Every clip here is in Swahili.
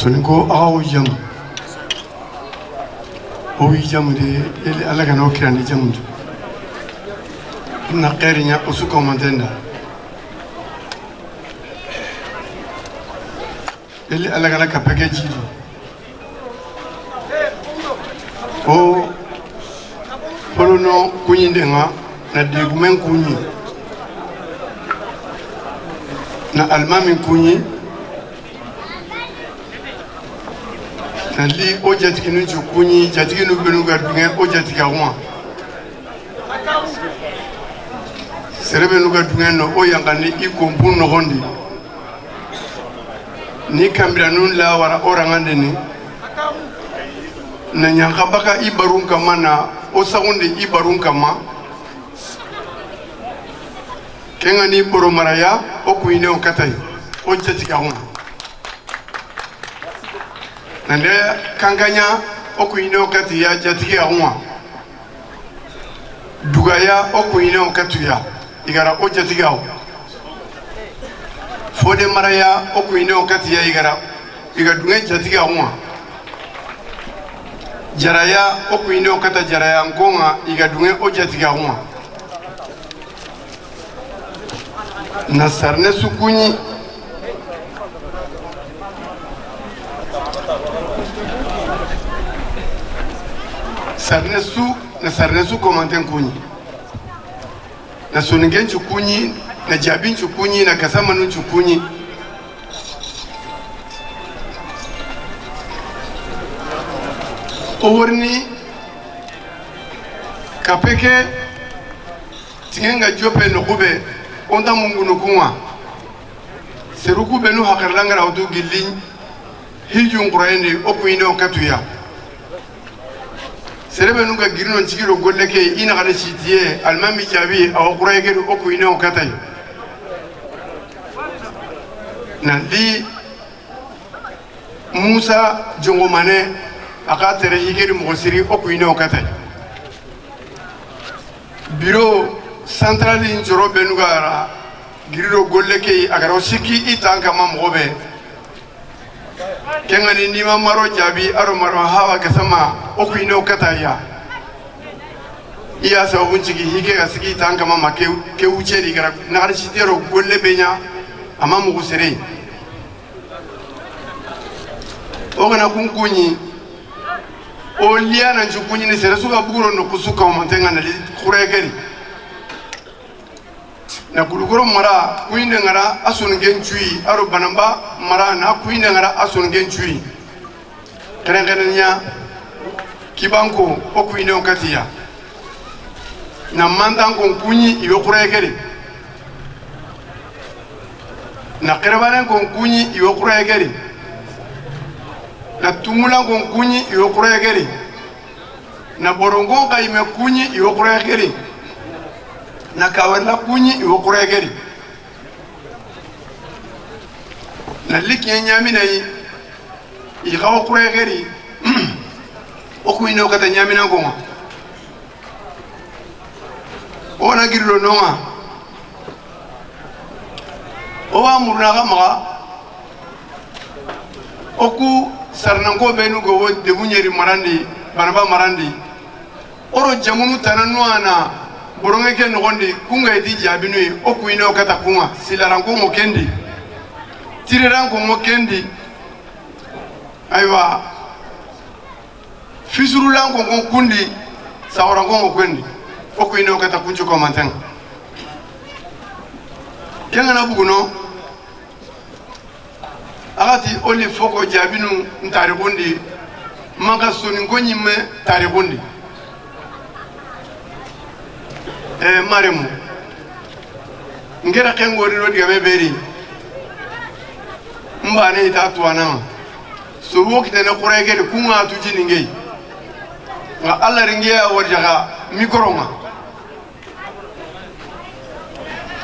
Soninko awo jam o jam de ele ala kana o kirani jam na qerinya o su komandenda ele ala kana ka package o polono kunyindenga na degumen kunyi na almamin kunyi li o jatiginu chukunyi jatiginu benuga dunge o jatiga wa serebe nuga dunge no o yangani ikompun no hondi ni kambranun la wara orangande ni na nyanga baka ibarun kama na o sagunde ibarun kama kenga ni boro maraya o kuine o katai o jatiga wa nande kankanya okuine okati ya jatigi awa dugaya okuine okatu ya igara o jatigi awa fode maraya okuine okati ya igara dunga jatigi awa jaraya okuine okata jaraya nkonga dunga o jatigi awa nasarne sukunyi sarnesu komanten kunyi na soningen chukunyi na jabin chukunyi na kasamanun chukunyi oworni kapeke tingenga jope nokube onda mungu nukunwa seruku benu hakarlangara otu gilin hijun qurayni okuine okatuya serebe nuga girino chigiro golleke ina kana chitiye almami jabi aw qurayge o ko ina o katay nandi Musa jongomane aka tere higeri mosiri o ko ina o katay bureau central in jorobe nuga giriro golleke agaro siki itanka mamobe kengani nima maro jabi aro maro hawa kasama okuine okataya iya sa bunchigi hige gasiki tanga mama ke ucheri gara nagari chitero golle benya ama mugusere ogana kunkunyi oliana njukunyi ne seresuka buguro no kusuka omantenga na kuregeri na kulukoro mara kuinde ngara asun genchui aro banamba mara na kuinde ngara asun genchui kerengerenya kibanko o kuinde okatiya na mandanko kunyi iyo kuregeri na kerebaren ko kunyi iyo kuregeri na tumula ko kunyi iyo kuregeri na borongo kaime kunyi iyo kuregeri na kawarla kunyi iwo kuregeri na liki nyamina yi gawo kuregeri o kuino kata nyamina ngoma ona girlo nonga o wa murna gama oku sarnango benu go de bunyeri marandi banaba marandi oro jamunu tananwana boronge ke nogondi kunga edi jabinu o kuine o kata kunga silarango mo kendi tirerango mo kendi aywa fisurulango mo kundi sawarango mo kendi o kuine o kata kunchu ko manten kenga na buguno agati oli foko jabinu ntari gondi manga soni ngonyime tari gondi maremu ngera kengori no diga beberi mbane itatuana so wokite na kurege kunga tujini ngei nga alla ringia warjaga mikronga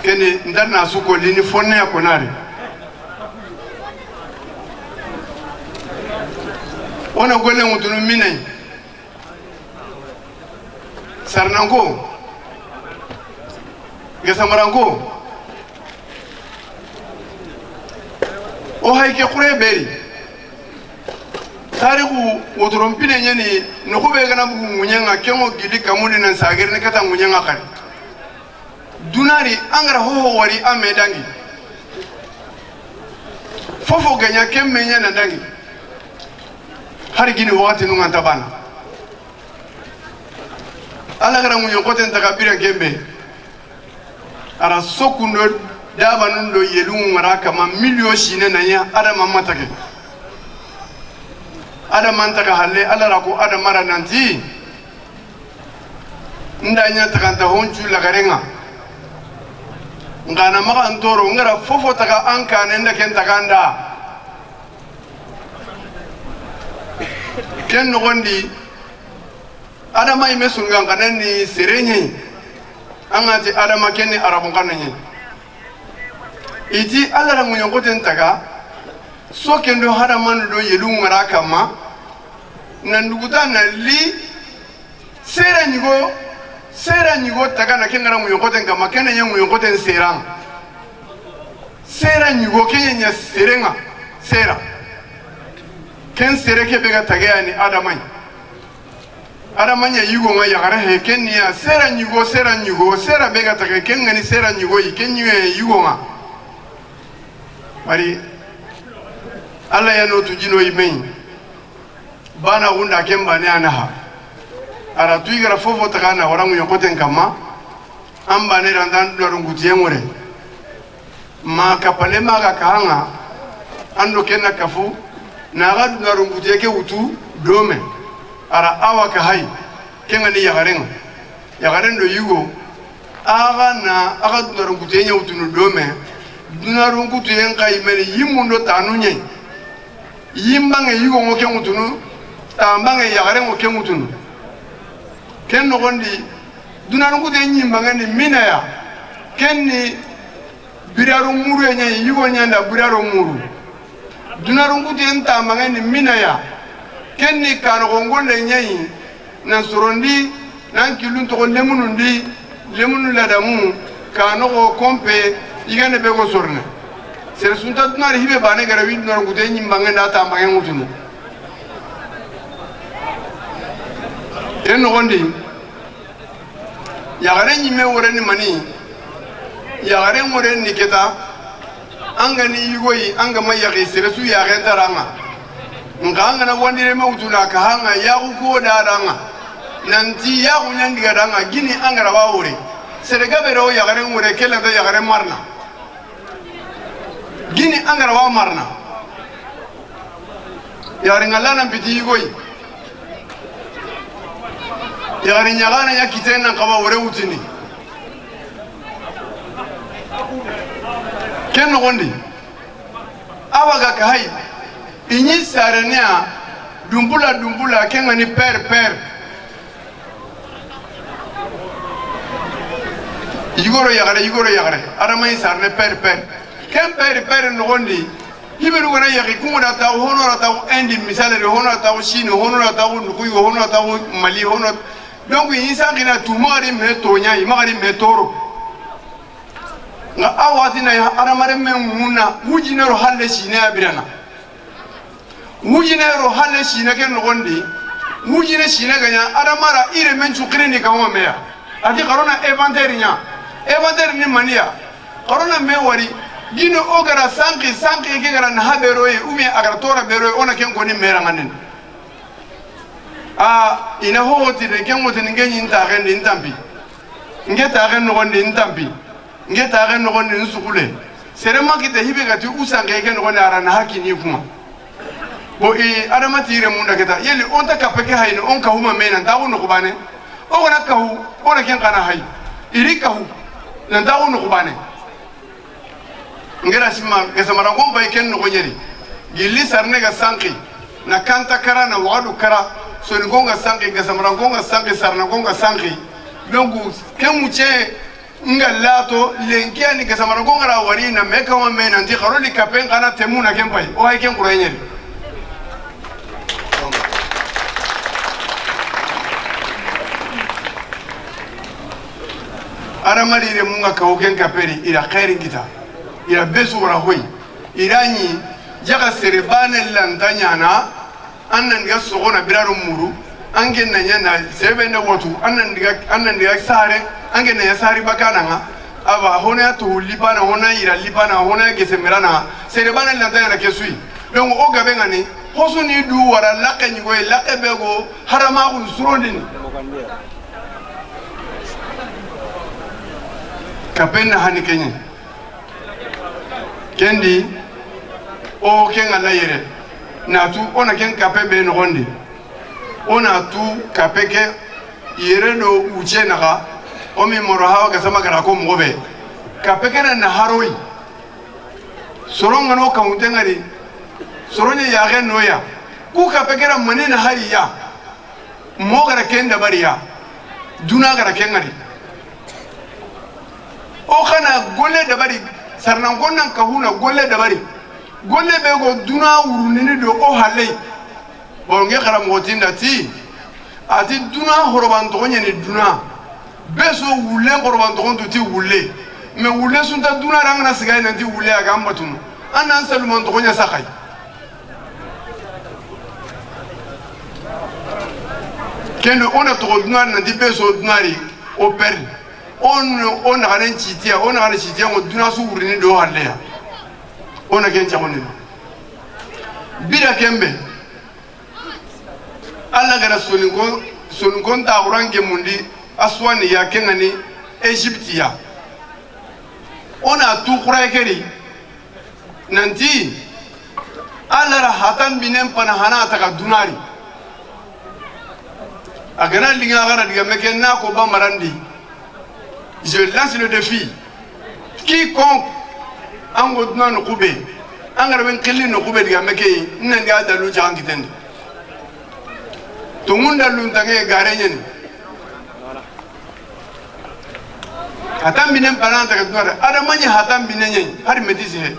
kene ndana suko lini fonne ya konare ona golle mutunu minay sarnango gesamarango o hayke kure beri tariku wotorompine nyeni no ko be gana bugu munyanga kengo gili kamuni nan sagere ne kata munyanga kare dunari angara ho wari amedangi fofo ganya kemmenya na dangi hari gini wakati nunga tabana ala gara munyo koten takabira gembe ara sokundo daba nundo yelu maraka ma milio shine nanya ada mamatake ada mantaka halle ala rako ada mara nanti ndanya takanta honchu lagarenga ngana maka ntoro ngara fofo taka anka nenda ken takanda ken nogondi ada mai mesunga kanani serenye angati ada makeni arabu kanani iti ala rangu nyongoten taka so kendo hada man do yelu ngara kama nanduguta na li sera nyigo taka na kengara mu yokoten kama kenya nyangu yokoten sera nyigo kenya nya serenga sera ken sereke bega tagaya ni adamanya yugo nga yagara he kenya sera nyigo sera bega tagaya kenga ni sera nyigo ikenye yugo nga mari alla ya no tujino imei bana unda kemba ne anaha ara tuigara fofo takana horangu yokoten kama amba ne randan dorungutie ngore ma kapale maga kahanga ando kena kafu na gadu dorungutie ke utu dome ara awa kahai kenga ni yagaren do yugo aga dorungutie nya utu no dome dunarungutie ngai mele yimundo tanunye yimbange yugo ngoke mutunu tambange yagaren ngoke mutunu ken nogondi dunarungu de nyimbange ni minaya ken ni biraru muru enya yugo nyanda biraru muru dunarungu de ntambange ni minaya ken ni kano gongonde nyai na sorondi nan kilun to lemunu ladamu kano go kompe igane be go sorne sere sunta dunari hibe bane gara wi dunarungu de nyimbange na tambange mutunu en nogondi yagare nyime wore ni mani yagare wore ni keta anga ni yugoyi anga mayagi seresu yagare daranga nganga na wandire mawtuna ka hanga yagu ko daranga nanti yagu nyandi garanga gini anga rawa wore serega bero yagare wore kela da yagare marna gini anga rawa marna yagare ngalana biti yugoyi yagari nyagana ya kitena kaba wore utini ken nogondi awaga kahai inyi sarenia dumbula kenga ni per yigoro yagare aramai sarne per ken per nogondi hiberu gona yagi kungoda ta honora ta endi misale honora ta shino honora ta nukuyo honora ta mali honora donc insan kina tumari metonya imari metoro nga awati na aramare memuna wujinero halle shine abirana wujinero halle shine ken nogondi wujine shine ganya aramara ire menchu kreni kama meya ati corona inventaire ni mania corona me wari gino ogara sanki ke gara na haberoye umi agara tora beroye ona ken koni mera nganen ina hoti de kengote ngenyi ntagende ntambi ngeta ga nogondi ntambi ngeta ga nogondi nsukule serema kite hibe gati usange ke nogondi arana hakini kuma bo adamatire munda keta yeli onta kapeke hayno onka huma mena ndawo no kubane ogona kahu ona ken kana hay iri kahu na ndawo no kubane ngera sima gesamara gomba ken no gonyeri gilli sarne ga sanki na kanta kara na wadu kara soni gonga sanki gesamara gonga sanki sarna gonga sanki donc kemuche ngalato lenkia ni gesamara gonga ra wari na meka wa mena ndi karoli kapen kana temuna kempai o hay ken kurenyeri aramari re munga kauken kaperi ila khairin kita ila besu wara hoy irani jaga serebane lantanya na annan diga sogona biraro muru ange nanya na sebe na watu annan diga sare ange nanya sari bakana nga aba hona to libana hona ira libana hona gesemerana serebana lanta na kesui donc o gabe ngani hosuni du wara lakani go lakabe go harama ko surondini kapena hani kenye kendi o kenga na yere na tu ona ken kape be no gondi ona tu kape ke yere no uche naga o mi moro hawa ka sama kana ko mobe kape ke na haroi soronga no ka utengari soronya ya gen no ya ku kape ke na manena hari ya mo gara kenda bariya duna gara kengari o kana golle dabari sarnan gonnan kahuna golle dabari golle be go duna urunini do o halle bonge kara motinda ti ati duna horoban to nyeni duna beso wulle horoban to ti wulle me wulle sunta duna rangna sigay nanti wulle aga ambatum anan salman to nya sakai kendo ona to duna nanti beso dunari o perdi on a un chitia on a un chitia on duna su urini do halle on a ken chamoni bida kembe alla gara soningon ta urange mundi aswani ya kenani Egyptia on a tout kuraikeri nanti alla ra hatan binen pana hana ta dunari agana linga gara diga meken na ko bamarandi. Je lance le défi. Quiconque en godna no kube, en garben kelli no kube diga meke nandi adalu jangi tende. Tumunda luntange garenyen. Hatam binen pananta kadunare. Ada mani hatam binenyen. Hari medisi he.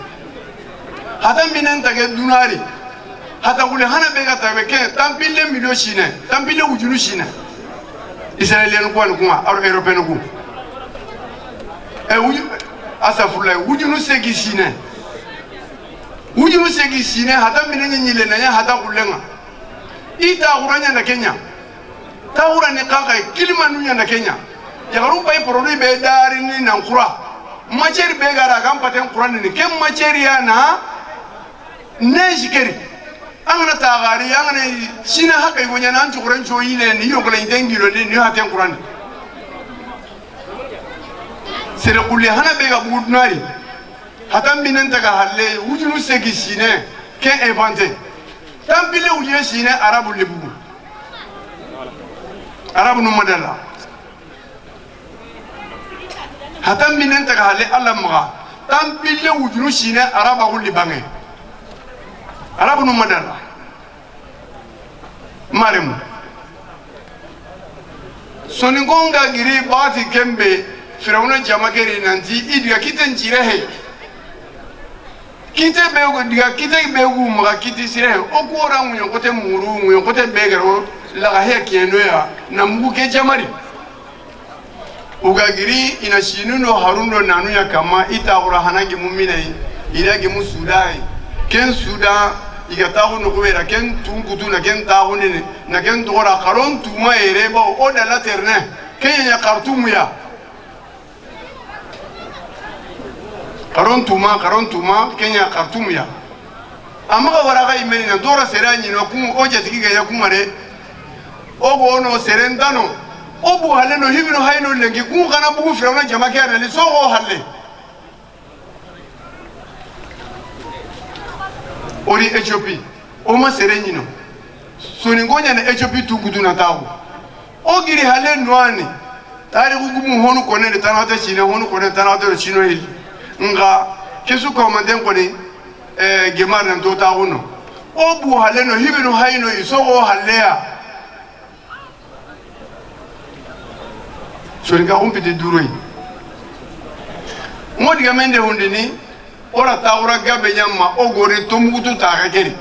Hatam binen tage dunari. Hatam kule hana bega tabeke tampile milio shine. Tampile ujulu shine. Israélien ko kuma aro européen ko. Asafurla wujunu segi sine hata minenye nyile na ya hata kulenga ita uranya na Kenya ta urani kaka kilima nunya na Kenya ya garumpa i produit be dari ni na nkura macheri be gara gampate nkura ni kem macheri ya na nejikeri angana ta gari angana sina haka igonya na anchu kuran cho ile ni yo kala indengiro ni hata nkura ni sere kulle hana be ga budnari hatam binen taga halle wujunu segi sine ke inventé tampile wujune sine arabu lebu arabu no modela hatam binen taga halle alla maga tampile wujunu sine araba ko libange arabu no modela maremu soningonga giri bati kembe Firawuna jamakeri nanti idiga kiten jirehe kite bego diga kite bego maga kiti sirehe okora munyo kote muru munyo kote begero la he kieno ya na mugu ke jamari ugagiri ina shinuno harundo nanu ya kama itaura hanagi muminai irage musudai ken suda igatahu no kubera ken tunkutu na ken tahunene na ken tora karon tuma erebo oda la terne kenya kartumu ya karon tuma Kenya Khartoum ya amaga waraga imeni na dora serani no kum oje tikiga ya kumare ogo no serendano obu haleno hibino hayno lengi kum kana bugu Firawuna jamake na li sogo halle ori Ethiopie o ma sereni no soningonya na Ethiopie tugudu na tawo ogiri halle noani tari gugumu honu konene tanata chine honu konene tanata chino hili nga kesu komanden koni gemar nan to ta wono obu haleno hibino hayno isogo hallea soringa umpite duroi modi gamende hundini ora tawra gabe nyamma ogori tomugutu ta gakeri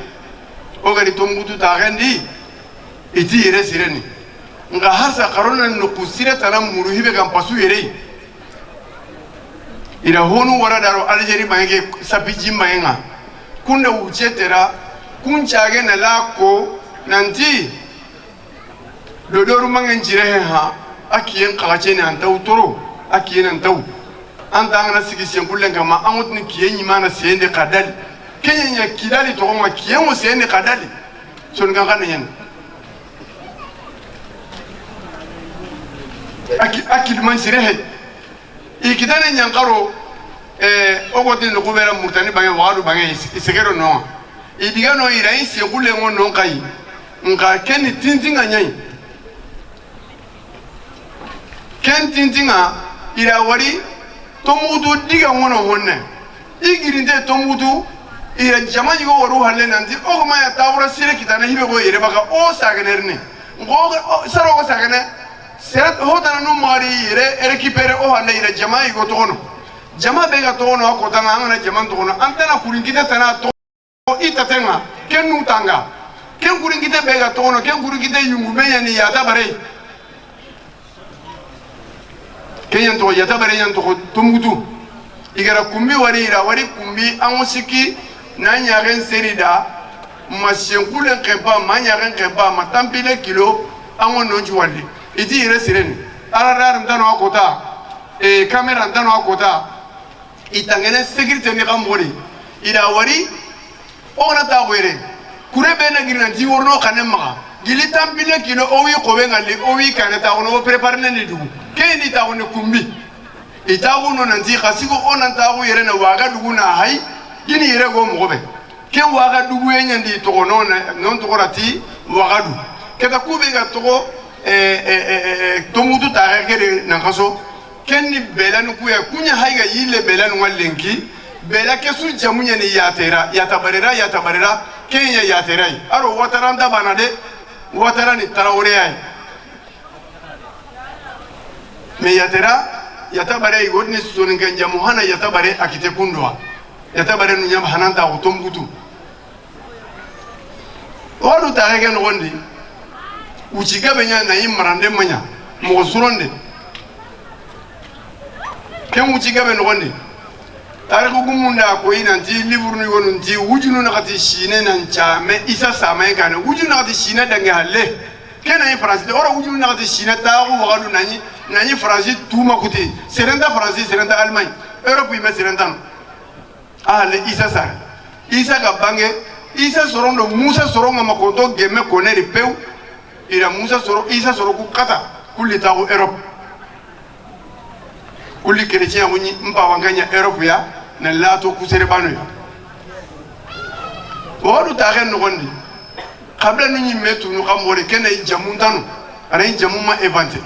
ogori tomugutu ta gandi iti yere sireni nga hasa karona no kusire tanam muru hibe kam pasu yere ira honu wara daro Algerie bange sapiji mayenga kunde uchetera kunchage na lako nanti dodoru mangen jirehe ha akiyen kagachene antau toro akiyen antau anta ngana sigi sembullen kama amutni kiyen yimana sende kadali kenya kidali to ma kiyen mo sende kadali son ga kan yen akil man jirehe ikidane nyankaro ogotin no kubera murtani bange wadu bange isegero no idiga no irai segulle ngo no kai nka ken tintinga nyai ken tintinga ira wari tomudu diga ngono honne igirinde tomudu ira jamaji go waru halle nanti o ma ya tawra sire kitana hibe go ire baka o sagenerni ngo saro go sagene seret hodana no mari ire récupérer o halle ira jamaji go tono jama be ga tono ko tanga ngana jaman tono antana kuringita tana to itatenga kenu tanga ken kuringita be ga tono ken kuringita yungu meyani ya tabare kenyan to yata bare yan to tumutu igara kumbi wari ira wari kumbi amosiki na nyaren serida mashenkulen kepa manyaren kepa matampile kilo ango nonji wali iti ire sireni aradar ndano akota kamera ndano akota itangene sécurité ni kamori ira wari ona ta were kurebe na girna di worno kanema gili tampile kilo owi kobe ngali owi kaneta ono préparer ne du keni ta woni kumbi ita wono nanti khasigo onan ta wo yere na waga dugu na hay gini yere go mo be ken waga dugu yenyandi to nona non to rati waga du keta kube ga to to mudu ta gere na kaso kenni belanu kuya kunya hayga yile belanu wallenki bela kesu jamunya ni yatabarera kenya yaterai aro wataranda banade watarani tarawore ay me yatabare igodni soninga jamuhana yatabare akite kundwa yatabare nu nyam hananta utombutu wadu tarege no gondi uchiga benya na imrande manya mo suronde ken uchiga ben gondi tarege gumunda ko inanti livre nu gonunti wujunu na kati shine nan chame isa samay kan wujunu na kati shine dange halle kena France ora wujunu na kati shine tawu wadu nani France tuma kuti serenda France serenda Allemagne Europe ime serenda ale isa sar isa ga bange isa sorondo Musa soronga makoto gemme koneri peu ira Musa soro isa soro ku kata kulli tawu Europe kulli chrétien woni mpa wanganya Europe ya na lato ku serebanu ya wadu tagen no gondi kabla nuni metu no kamore kena jamuntano ara jamuma evante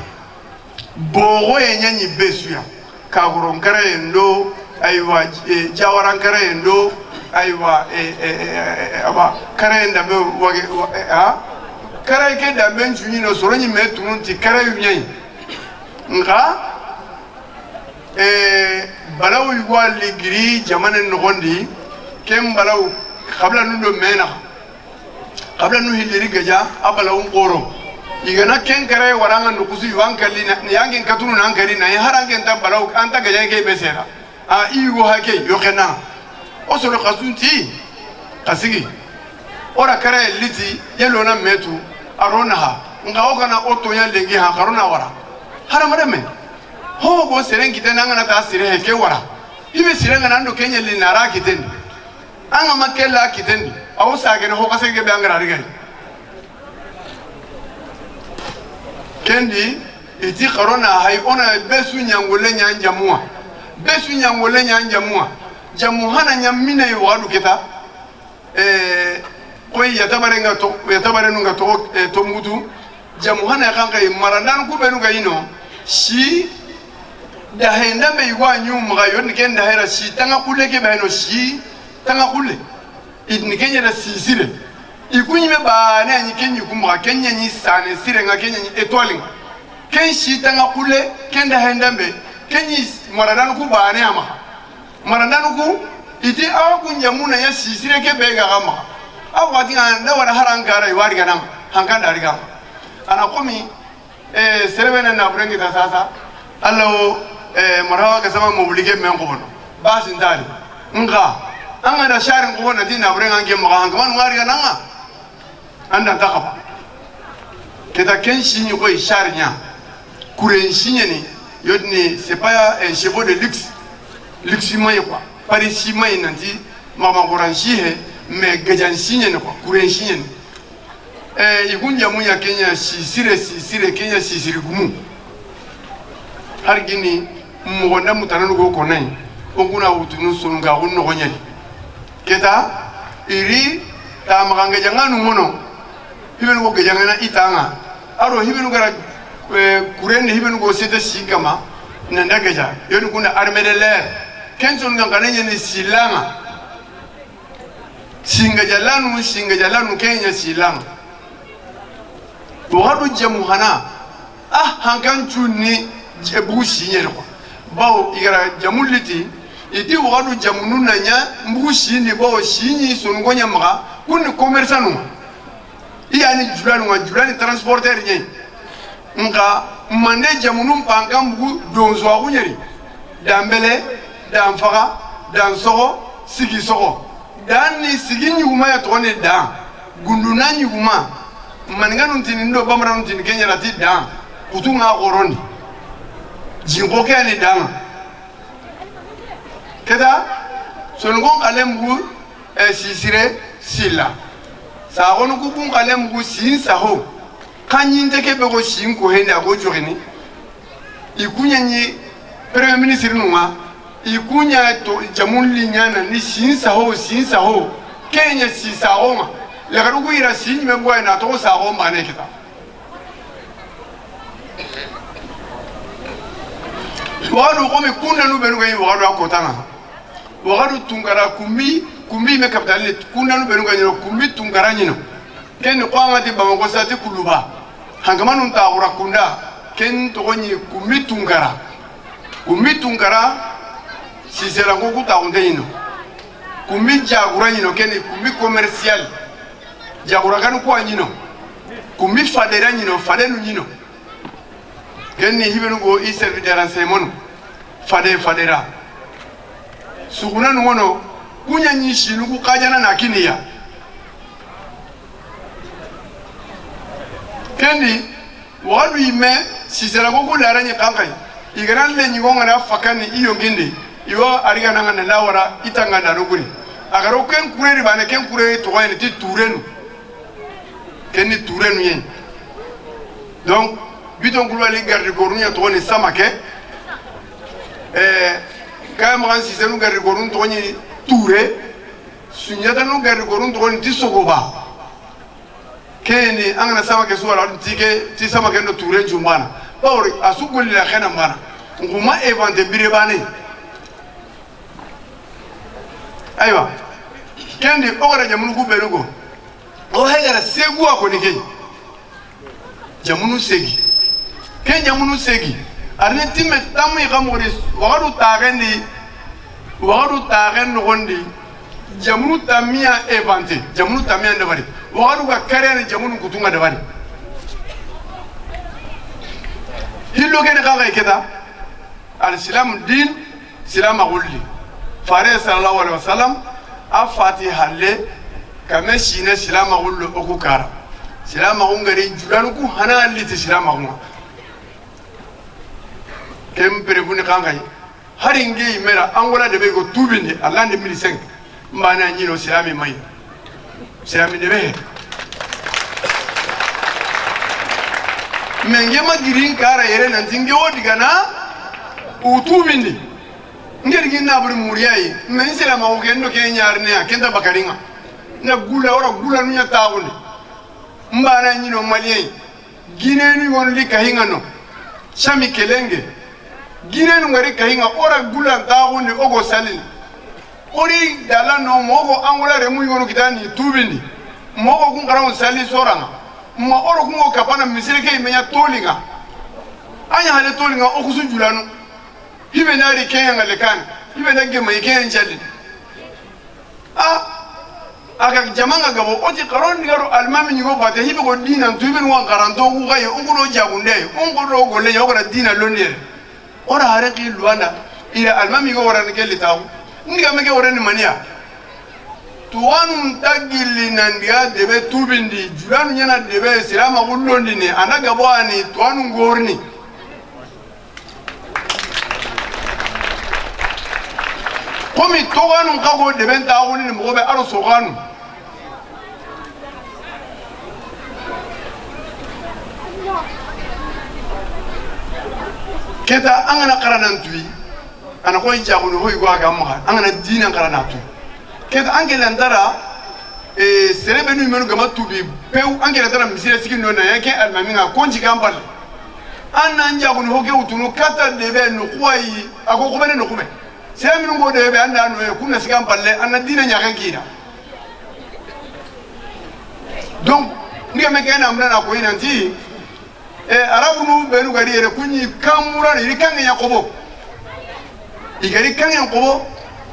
bogo yenyanyi besuya kaguron kare ndo aywa jawaran kare ndo aywa aba kare ndambe wage ha kare ke ndambe njuni no soronyi metu nti kare yunyai nga balaw yuwa ligri jamanen no gondi kem balaw qabla nundo mena qabla nu hiliri gaja abalaw ngoro igana ken kare waranga nukusu yuankali na yangen katunu na ankari na harangen tambalaw anta gaja ke besera a igo hake yokena osoro kasunti kasigi ora kare liti yelo na metu arona ha nga okana oto ya lengi ha karona wara haramare me ho bo serengi tenanga na tasire heke wara ibe sirenga nando kenya linara kitendi anga makela kitendi au sagene ho kasege be angara rigai kendi iti corona hay ona besu nyangole nyanja jamuhana nyamina yuwadu kita koy yatabare nunga to mutu jamuhana kanka marandan ku benu gaino shi da henda me yuwa nyum ga yon ken da hera shi tanga kule ke beno shi tanga kule idni kenya da sisire ikunyi me ba ne anyi kenyi kumba kenya ni sane sire nga kenya ni étoile ken shi tanga kule ken da henda me kenyi marandan ku ba ne ama marandan ku iti awa kunyamuna ya sisire ke bega gama awati anda wara harankara iwari ganam hankanda riga ana komi serebena na burengi ta sasa allo marawa ka sama moblige men ko bono basin dali nga anga da sharin ko na dina burenga nge ma hanga man wari gananga anda takaba keta ken signes ko charnya kuren signe ni yodni c'est pas un chevaux de luxe mai quoi parisi mai nanti mama goranchi he mais gajan signe ni quoi kuren signe ni igunja munya Kenya sisire Kenya sisire gumu hargini mgonda mutananu go konai oguna utunu sunga gunno gonyali keta iri ta maganga janganu mono hibenu go gejangana itanga aro hibenu gara kurende hibenu go sete sigama nanda geja yonu kuna armée de l'air kenson ngangana ni silanga singa jalanu Kenya silanga wadu jamu hana hankan chuni jebu sinyere ko bawo igara jamuliti iti wadu jamu nunanya mbu sini bawo sinyi songonya maka kun commerçant iyani julani transporteur nye nka mande jamu num panga mbu donzo akunyeri dambele damfaka dansogo sigi sogo dani sigi nyuma ya tone da gunduna nyuma maninganu ntini ndo bamara ntini Kenya lati da kutunga koroni jingo kani da keda songon kalembu sisire sila sa gonu kubun kalembu sin saho kanyinte kebe go sin ko henda go jogini ikunya ni premier ministre numa ikunya to jamuli nyana ni sin saho Kenya si saho la garugu ira sinyi membo na to sa go mane kita wadu ko me kunna nu benu gayi wadu akotana wadu tungara kumbi me kapitale kunna nu benu gayi kumbi tungara nyino ken ko amati bango sati kuluba hangamanu ta ura kunda ken to gonyi kumbi tungara si sera go kuta onde nyino kumbi jagura nyino ken kumbi commercial jagura kanu kwa nyino kumbi fadera nyino fadenu nyino kenni hibenu go i service de renseignement fadera suguna ngono kunya nyishi nuku kajana na kiniya kenni wadu ime sisera go kularanye kankai igaran le nyonga na fakani iyo ngindi iwa ariga nanga na lawara itanga na ruguri agaro ken kureri bane ken kureri to wayne ti turenu kenni turenu yen donc bidon kulwali garde gorunya to ni samake kama kan sisenu garde gorun to ni ture sunyata no garde gorun to ni tisogoba keni angana samake suwala tike ti samake no ture jumbana bawri asugoli la khana mbana nguma evante birebane aywa kendi ogara jamunu ku berugo o hegara segu akoni ke jamunu segi ken jamunu segi arne timme tamu ikamori wadu tagen nogondi jamunu tamia evante jamunu tamia ndabari wadu ga kare jamunu kutunga dabari hillo ken kaga iketa al-islam din silama gulli fare sallallahu alaihi wasallam afati halle kame shine silama gullo okukara silama ngari julanu ku hanali ti silama ngwa kempere buni kangai haringi mera angola de bego tubinde Allah 2005 mbana nyino silami mai silami de be menge magirin kara yere nan tinge wodi gana utubinde ngeri ginna buri muriyai men silama o gendo ke nyarne akenda bakaringa na gula ora gula nunya tawunde mbana nyino maliyai gineni wonli kahinga no chami kelenge ginenu ngari kahinga ora gula tawunde ogo salin ori dala no mogo angola remu yono kitani tubindi mogo kungara sali soranga ma oro kungo kapana misireke imenya tolinga anya hale tolinga okusu julanu hibe nari kenga lekana hibe nage mai kenga jali aga jamanga gabo oti karon ngaro almami nyugo bate hibe go dina tubin wan garanto ku gaye onguno jagunde onguno go le yogora dina lonere ora haraki luana ila almami go warane kele taw ndiga mege warane mania tuwanu tagili nandiga debe tubindi julanu nyana debe silama kullondi ne anaga bwani tuwanu ngorni komi toganu kago debe taawuni ne mogobe aro soganu keta angana karanantui ana ko jagono hoy go aga ma angana dina karanatu keta angela ndara serebe nu menu gama tubi pew angela ndara misire sigi no na yake almaminga konji gambal anna jagono hoge utunu kata debe no kwai ako kubene no kube serebe nu go debe anda no kunna sigi gamballe anna dina nyaga kina donc ni me kena amna na ko inanti arabu nu benu gari ere kunyi kamura ni kange yakobo igari kange yakobo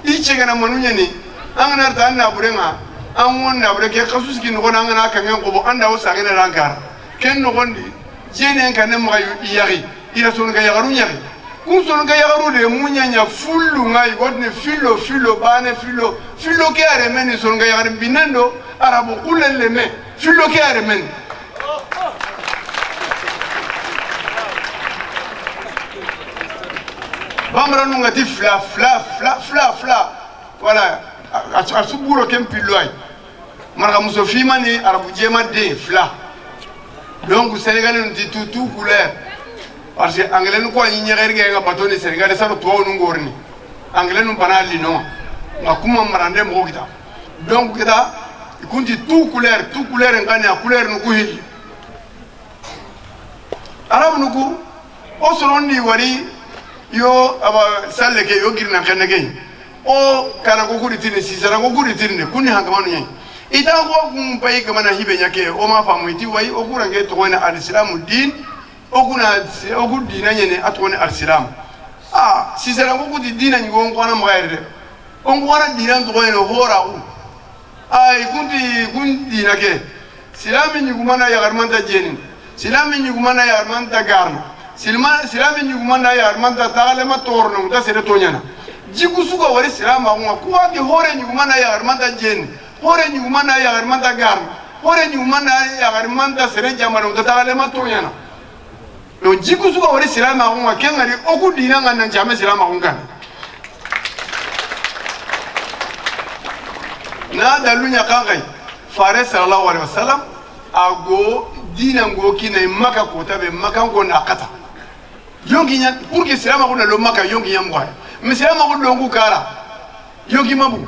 ichega na manunya ni angana tanna burenga anwon na bureke kasus ki no ngana kange yakobo anda usagena rankar ken no gondi jene kan ma yari ira son ga yagaru nyari kun son ga yagaru de munyanya fullu ngai godne filo bane filo ke are meni son ga yagaru binando arabu kulelle me filo ke are meni bamra nunga ti fla voilà asuburo kempiloi marga musofi mani arabu jema de fla donc sénégalais nous dit tout couleur parce que anglais nous ko ni ñeger ge nga batoni sénégalais sa to wonu ngorni anglais nous bana lino nga kuma marande mo kita donc kita ikunti tout couleur ngani a couleur nu ko hil arabu nu ko o sorondi wari yo aba salle ke yo girna kenege o kana ko kuri tini sisara ko kuri tini kuni hangamanu nyi ita ko kum pay kamana hibe nyake o ma famu iti wai o kurange to wona alislamu din o kuna o gudina nyene atone alislam sisara ko kudi dina nyi gon kona magaire on kona dina to wona hora u ay kundi nake silami nyi kumana ya garmanta jenin silami nyi kumana ya garmanta garna silami nyugumanda ya armanta taale ma torno muta sere tonyana jigu suka wari silama ngwa kuwa ke hore nyugumanda ya armanta jen hore nyugumanda ya armanta gar hore nyugumanda ya armanta sere jamano muta taale ma tonyana no jigu suka wari silama ngwa kengari okudina ngana njame silama ngana na dalunya kangai fare sallallahu alaihi wasallam ago dina ngoki na maka kota be maka ngona kata yongi nya pour que cela ma lo maka yongi nya mwa monsieur ma ko longu kara yongi mabu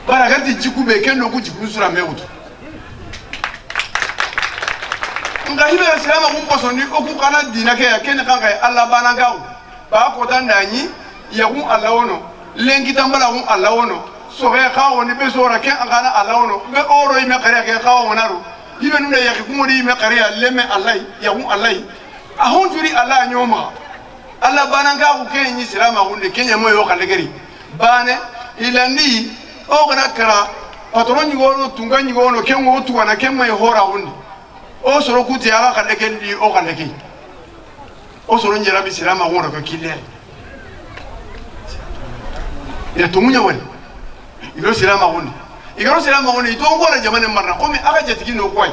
barakati jikube kendo ku jikusura meuto ngahibe cela ma ko posoni oku kana dina ke ken kanga Allah bananga ba ko tandanyi yagu Allah wono lengi tambala ko Allah wono so he khawo ni be sora ken kana Allah wono be oro ime kare ke khawo wonaru ibe nuna yaki kumuri ime kare leme Allah yagu Allah ahonjuri Allah nyoma Allah bananga ko kenyi silama hunde kenya moyo kalekeri bane ilandi o kana kara patron nyigolo tunga nyigolo kengo otuwa na kemma hora hunde o soro kuti aga kalekeri o kaleki o soro njera bi silama hunde ko kille ya tumunya wali ilo silama hunde igaro silama hunde to ngora jamane marna komi aga jetiki no kwai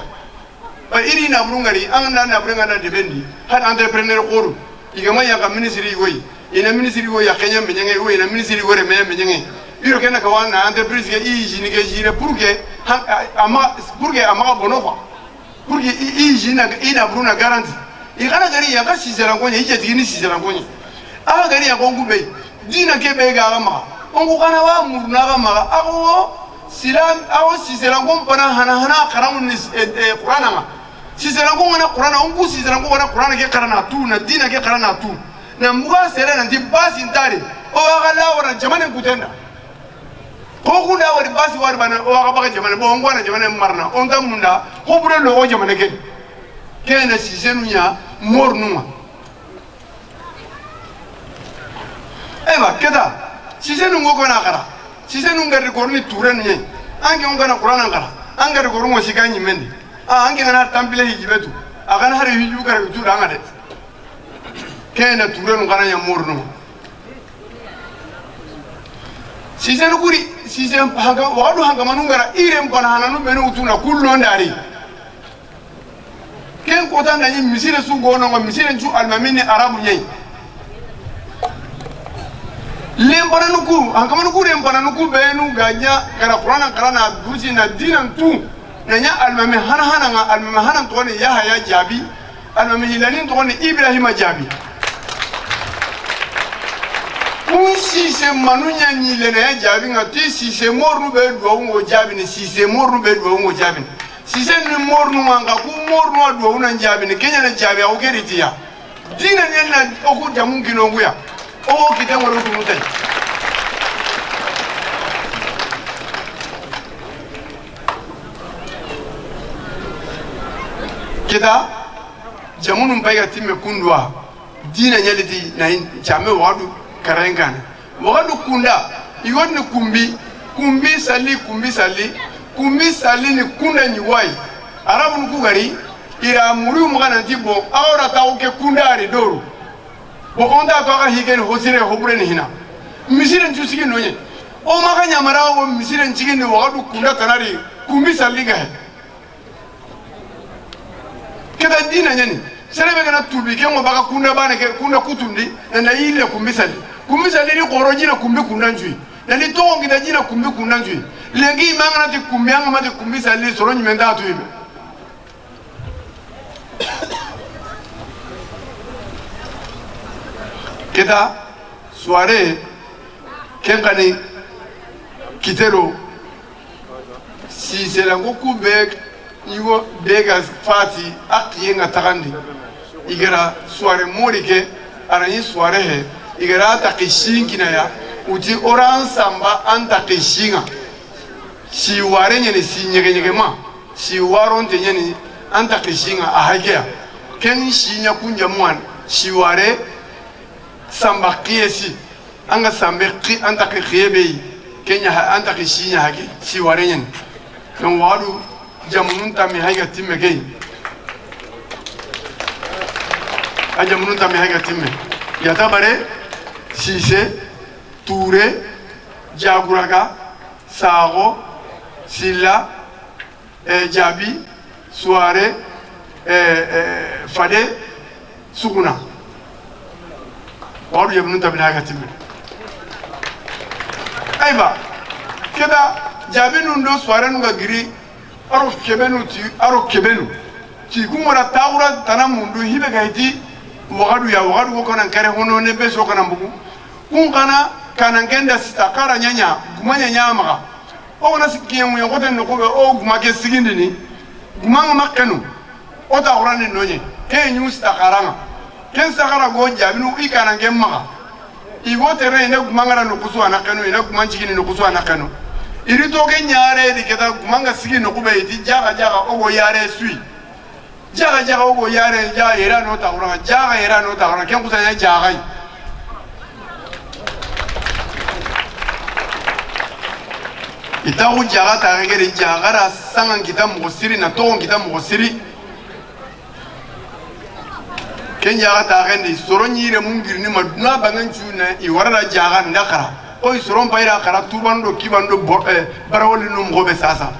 ba iri na burungari an na burunga na debendi had entrepreneur koru igama ya ka ministry goyi ina ministry goyi ya Kenya menyenge goyi ina ministry gore menyenge biro kena ka wana entreprise ke iji ke jire pour que ama bono kwa pour que iji na ina buruna garanti igana gari ya ka sisera ngonya ije tigini sisera ngonya aga gari ya kongu be dina ke be ga ama ongu kana wa murna ga ma ago silam awo sisera ngompana hana karamun qur'ana ma sisera ngona qur'ana ongu sisera ngona qur'ana ke karana tu na dina ke karana tu na muga sere na ndi basi ntare o aga lawara jamane kutenda ko kuna wari basi wari bana o aga baka jamane bo ngwana jamane marna on ta munda ko bure lo o jamane ke na sisenu nya mornuma eba keda sisenu ngoko na kara sisenu ngari korni turen nye ange ngana qur'ana ngara angari korungo siganyi mendi ange ngana tampile hijibetu agana hari hiju kare tu danga de kena turen ngana ya mornuma sisen kuri sisen hanga wadu hanga manungara irem bana hananu benu utuna kullo ndari ken kota nani misire su gono ngo misire ju almamini arabu nyai lembaranuku hanga manuku lembaranuku benu ganya gara qur'ana qarana dusi na dinan tu nanya almami hana nga almami hana toni yahya jabi almami hilani toni ibrahima jabi kun sise manunya nyilene ya jabi nga ti sise mornu be do ngo jabi ni sise mornu be do ngo jabi sise ni mornu nga ku mornu do una jabi ni kenya na jabi o keritiya dina nyana o ku jamu kinongu ya o kitango ro tumutai kita jamunu mpaiga timme kundwa dina nyaliti na jame wadu karengana wadu kunda igoni kumbi sali ni kunda nyiwai arabu nukugari ira muri umugana tibo awra tauke kunda ari doru bo onda to aka higeni hosire hobure ni hina misire njusigi nonye o maka nyamara o misire njigi ni wadu kunda tanari kumbi sali ga keda dina nyani serebe kana tubi ke ngo baka kunda bana ke kunda kutundi na ile kumbisali ni koroji na kumbi kunda njui na ni to ngida jina kumbi kunda njui lengi mangana ti kumbi anga mate kumbisali soro nyimenda atu ibe keda soirée kenkani kitero si c'est la goku bek igo bega fati akiyenga takandi igara soirée morike arani soirée he igara takishingi na ya uti oran samba anta kishinga si ware nyene si nyege ma si waron te nyene anta kishinga ahagea ken shinya kunja mwan si ware samba kiesi anga sambe ki anta kiyebe kenya anta kishinya hage si ware nyene don wadu jamunun tami haiga timme gay a jamunun tami haiga timme yata bare sise toure jaguraga sago silla jabi soirée fade suguna wadu jamunun tami haiga timme aiba keda jabi nundo soirée nuga giri aro kebenu ti kumora taura tanamundu hibe gaiti wagadu ko kana kare hono ne beso kana mbugu kun kana ngenda sitakara nyanya gumanya nyama o na sikiye mu yokote no ko o gumake sigindi ni gumanga makenu o taura ni nonye ke nyu sitakara ken sakara go jabinu ikana ngemma igote re ne gumanga no kusu na kanu ina gumanchi ni no kusu na kanu iri toke nyare di keta kumanga sigi no kube iti jaga ogo yare sui jaga ogo yare era no takura era no takura kyan kusanya jaga itaku jaga takegeri jaga ra sangan kita mugosiri na togon kita mugosiri ken jaga tagendi soro nyire mungiri ni maduna bangan chuna iwarada jaga ndakara oy soron bayra kara tubando kibando barawoli no mgobe sasa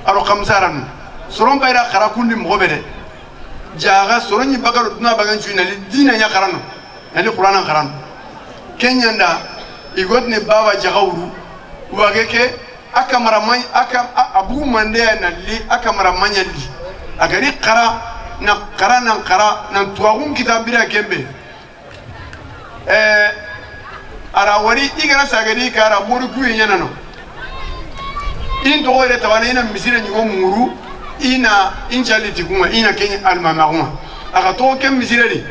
aro kamsaran soron bayra kara kundi mgobe de jaga soron ni bagaro duna bagan chuina li dina nya karano ali qur'an karano kenyanda igodne baba jagawru wageke akamara man aka abu mande na li akamara manya li agari kara nan tuwagun kitabira kembe ara wari igara sagari kara mori kuyi nyana no in to gore tawana ina misira nyugo muru ina inchaliti kuma ina kenya almama kuma aka to kem misira di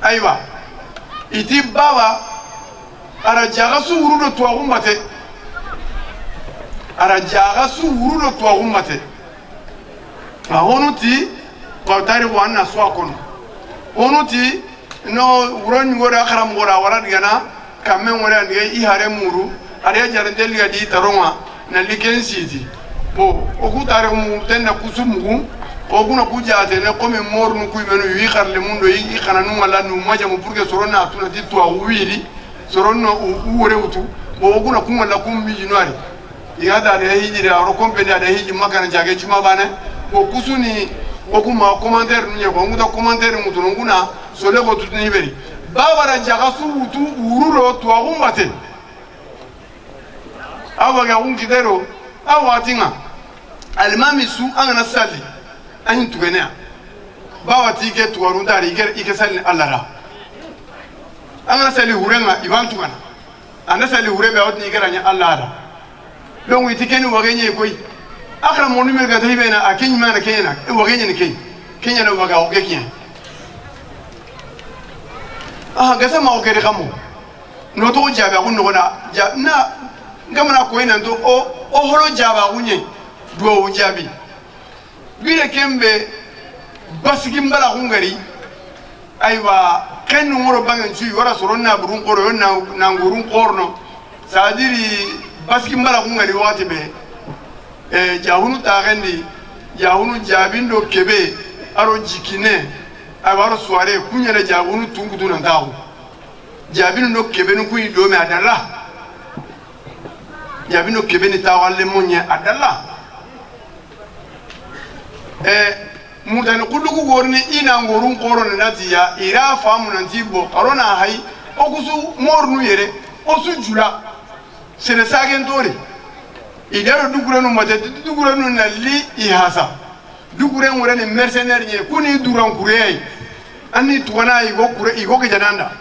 aiwa iti baba ara jaga su wuru do tuwa gumbate ara jaga su wuru do tuwa gumbate ahonuti qawtari wanna swakon onuti no wuron ngora kharam ngora wara digana kamme ngora ndige i hare muru are jarande liga di taronga na liken siti bo oku tare mu tenna kusumugu oguna kujate ne comme mornu ku menu yi kharle mundo yi khana nu ngala nu maja mu purke sorona tuna ti to wiri soronno uwore utu bo kuna kuma la kum mi jinwari iga da de hijira ro kompeni da hiji makana jage juma bane bo kusuni okuma commentaire nye ko nguda commentaire mutu nguna sole ko tutni beri babara jaga su utu ururo to agumbate awaga ungidero awatinga almami su angana sali anyi tugenea bawa tike tuwarunda ike sali allara angana sali hurenga ibantu kana anda sali hurebe awtni garanya allara donc itikeni wagenye koy akra mo numéro ga taybena akenya mana kenya wagenye ni kenya no waga ogekien gasa ma ogere kamo no to jabe ko no na ngamana ko ina ndo o holo jaba kunye do jabi bire kembe basigi mbala hungari aywa ken ngoro bangen ci wara soronna burun qoro na ngurun qorno sadiri basigi mbala hungari wati be jahunu tagendi jahunu jabindo kebe aro jikine awaro soare kunyere jahunu tungutu na tawo jabinu no kebe no kuyi do me adalla jabinu kebe ni tawalle monye adalla mudan kulugu gorni ina ngorun qoron natiya ira famu nanti bo qarona hay okusu mornu yere osu jula sene sagen tori idaro dugurenu mate dugurenu na li ihasa duguren wore ni mercenaire nye kuni duran kurey anni tuwana igo ke jananda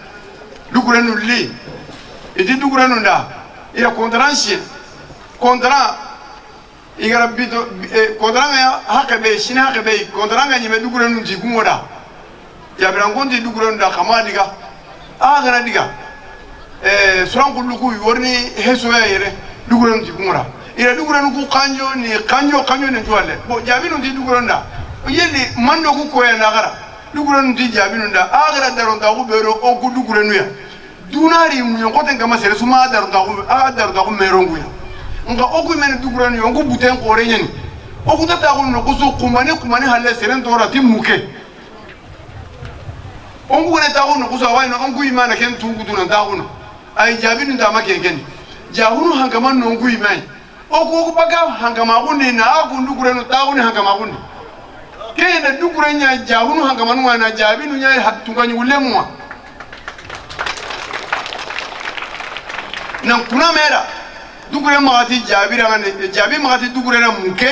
dugurenu li idi dugurenu nda ira contrat igara bito kontranga hakabe shina hakabe kontranga nyime dugurenu jigumoda yabran konti dugurenu da kamadiga agara diga suran kulluku yorni hesoya yere dugurenu jigumoda ira dugurenu ku kanjo ni juale bo jabinu ti dugurenu da yeli mando ku koya nagara dugurenu ti jabinu da agara daronta ku bero o ku dugurenu ya dunari munyo koten kama sere suma daronta ku merongu ya nga oku men duguranu yongu buten qore nyani oku tata ko no kuso kumane halle seren tora timuke ongu ne ta ko no kuso wayno ongu imana ken tungu tunan ta ko no ay jabinu ndama keken jahunu hangama no ongu imani oku baga hangama ko ni na aku duguranu ta ko ni hangama ko ni kene duguranya jahunu hangama no wana jabinu nya hatunga nyulemwa nan kuna mera dugure magati jabira ngane jabi magati dugure na munke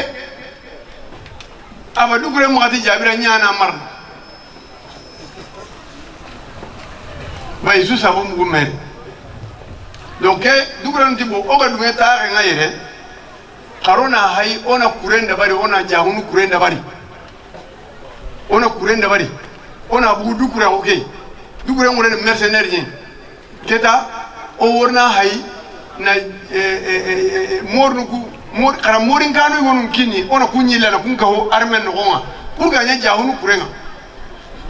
aba dugure magati jabira nyana marna ba Yesu sabo mugu mere donc dugure ntibo oga dunga taare ngayere karona hay ona kurenda bari ona jahunu kurenda bari ona bugu dugure okay dugure ngore mercenaire ni keta o worna hay na mor kara morin kanu wonun kini ona kunyila na kunka ho armen no gonga pour gagner jahunu kurenga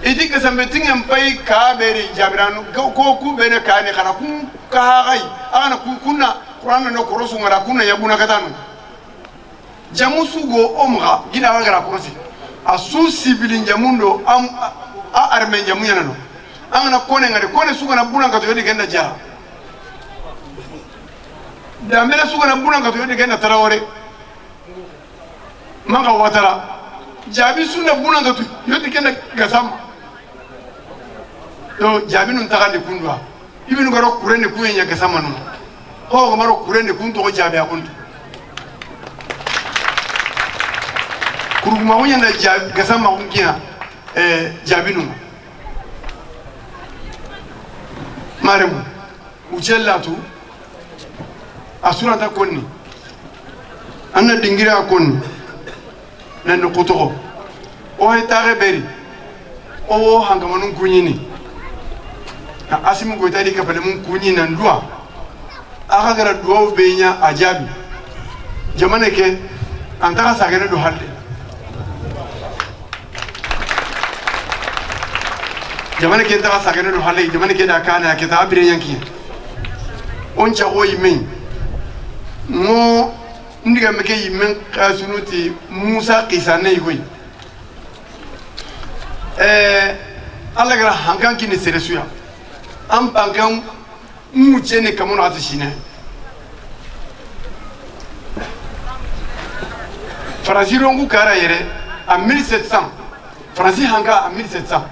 edi ka sambe tingam pai ka beri jabiranu ko ku bere ka ne kara kun ka gai ana kunna qur'an no korosu ngara kunna yabuna katanu jamusugo omga gina wagara korosi asu sibilin jamundo am armen jamunya no ana kone ngare kone sugo na buna ka to yodi genda ja damela sugana bunan ka to yodi gena tarawore manga watara jabi sunna bunan ka to yodi gena gasam to jabi nun takande kundwa ibinu garo kurende kuyenya gasama no ko maro kurende kunto ko jabi akunto kuruguma wonya na jabi gasama kunkia jabi nun maremu ujellatu asurata konni anna dingira konni nan ko o hay tare beri o hangamanun kunyini asimu go tadi ka pale mun kunyi nan duwa aka gara duwa benya ajabi jamane ke antaka sagene do halle jamane ke antaka sagene do halle jamane ke da kana ke ta abire yanki oncha oyi men mo ndiga meke yimen kasunuti Musa kisane yigoy alla gara hankan kini seresuya am bankan mucene kamun ati shine Fransi rongu kara yere a 1700 Fransi hanga a 1700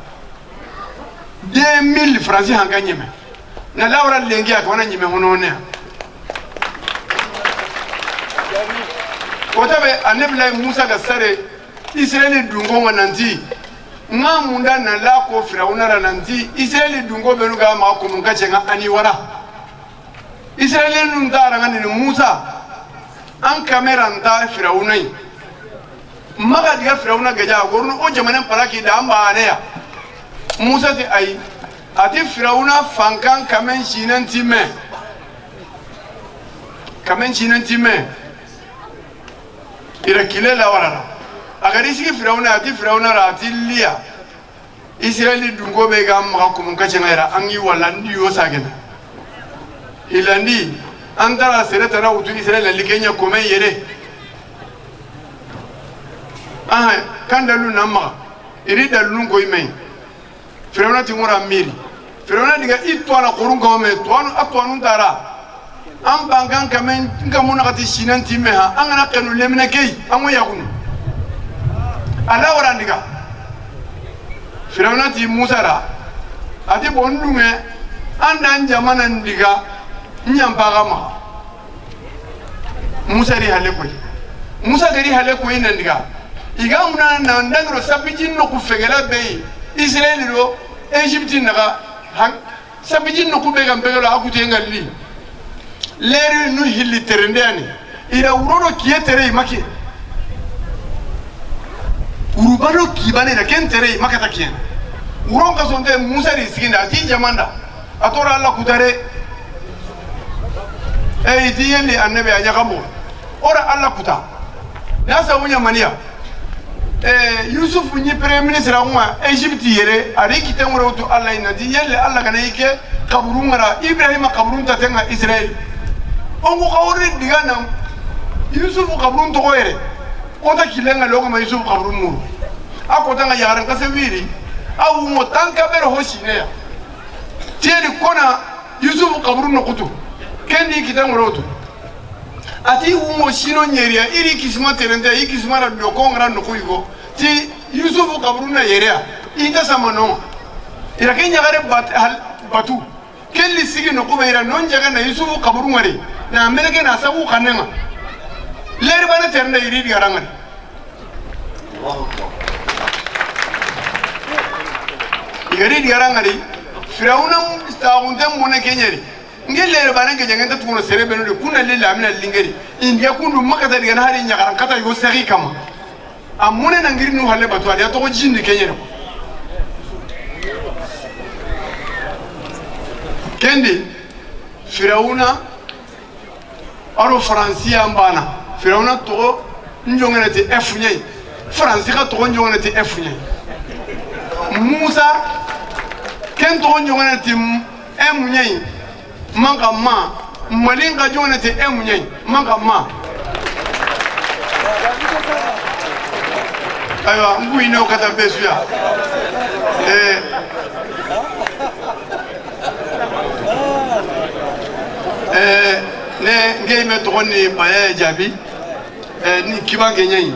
2000 Fransi hanga nyeme na laura lengi akona nyeme honone Kotabe anebla Musa gasare Israeli dungo wananti ngamunda na lako Firauna rananti Israeli dungo benuga ma ko mun kace nga ani wara Israeli nun dara ngani Musa an kamera nda Firauna maga diga Firauna gaja gorno o jamanan paraki da amba ne ya Musa ti ai ati Firauna fankan kamen shinan time ira kilela warara agari sigi Firauna ati Firauna ra ati liya Israeli dungo be ga ma ko mun kace ngaira angi wala ndiyo sagena ilandi andara sereta na utu Israeli likenya ko men yere kandalu namma iri dalun ko imay Firauna ti ngora miri Firauna diga itwana qurun ko me twanu atwanu dara am bangan kamen ngamuna kati shinan timeha angana kanu lemna kay amu yakunu ala warandiga Firauna ti Musa ra ati bondunge andan jamana ndiga nyampaga ma Musa ri hale koy Musa gari hale koy nandiga iga muna na ndangro sabijin no ku fegela be Israeli ro Egypte naga sabijin no ku be gam begelo akute ngalli leri nu hilli terendani ira uroro kietere make urubano kibane na kentere makata kien uron ka sonde Musa ri siginda ti jamanda atora Allah kudare diyeli annabi anyakamo ora Allah kuta nasa wunya mania Yusuf ni premier ministre angwa Egypte yere ari kitengoro to Allah inati yelle Allah kana yike kaburu ngara Ibrahim kaburu tatenga Israel ongo kawri digana Yusuf kaburu to yere ota kilenga logo ma Yusuf kaburu mu akota nga yaran kasewiri awu mo tanka ber hoshine ya tieni kona Yusuf kaburu no kutu kendi kitengoro to ati umo shino nyeria iri kisima terende ikisima ra doko ngara no kuigo ti Yusuf kabruna yeria ita samano ira kenya gare batu kelli sigi no kubeira non jaga na Yusuf kabru ngari na meleke na sabu kanenga leri bana terende iri garangari igari garangari Firauna staunde mone kenyeri ngelle bana ke jangenta tuno serebe no kuna lilla amina lingeri india kundu makata diga na hari nyakaran kata yo sari kama amune na ngiri nu halle batu ali atoko jindi kenyere kendi Firauna aro Fransia mbana Firauna to njongene ti efunye Fransia to njongene ti efunye Musa ken to njongene ti emunye manga ma malinga jone te emunye manga ma aywa ngui no kata besuya ne ngeme to ni baye jabi ni kibange nyai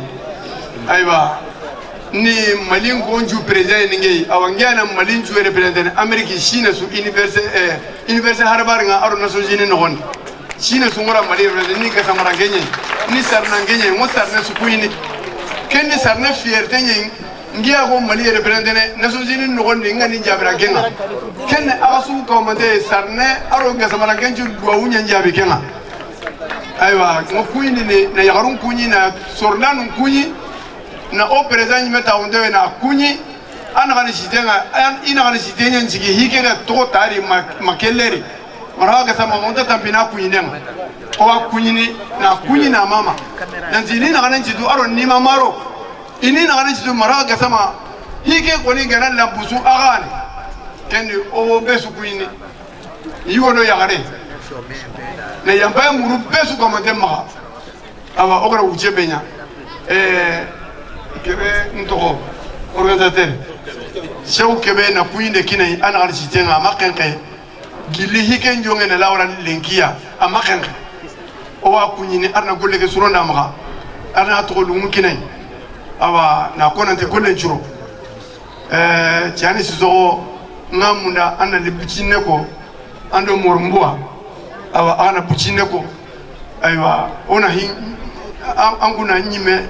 aywa ni malingo nju president ngei awangana malinju represent America China su université Harvard nga aro na sojine no hon China su ngora mali represent ni ka samara ngenye ni sarna ngenye mo sarna su kuini ken ni sarna fierté nyi ngia go mali represent na sojine no hon ngani jabra genga ken asu ko mande sarna aro ga samara ngenju duwa unya jabi genga aywa mo kuini ne na yagarun kunyi na sornan kunyi na o president meta onde na kunyi ana kana sitenga ina kana sitenya njigi hike ga to tari makelleri maraga sama monta tampina kunyi nenga o kunyi na kunyi na mama nanzini na kana njidu aro ni mamaro ini na kana njidu maraga sama hike koni gana la busu agane kendi o besu kunyi yiwono yagare na yamba muru besu komande ma aba okra uche benya kebe ntoko organisateur Cheikh kebe na kuinde kinai ana architenga makenke gili hiken jonge na lawra lenkiya amakan o wa kunyini arna golle ke suronda maka arna to lumu kinai awa na konante golle juro tiani sizo ngamunda ana libuchine ko ando mormbua awa ana buchine ko aywa ona hin anguna nyime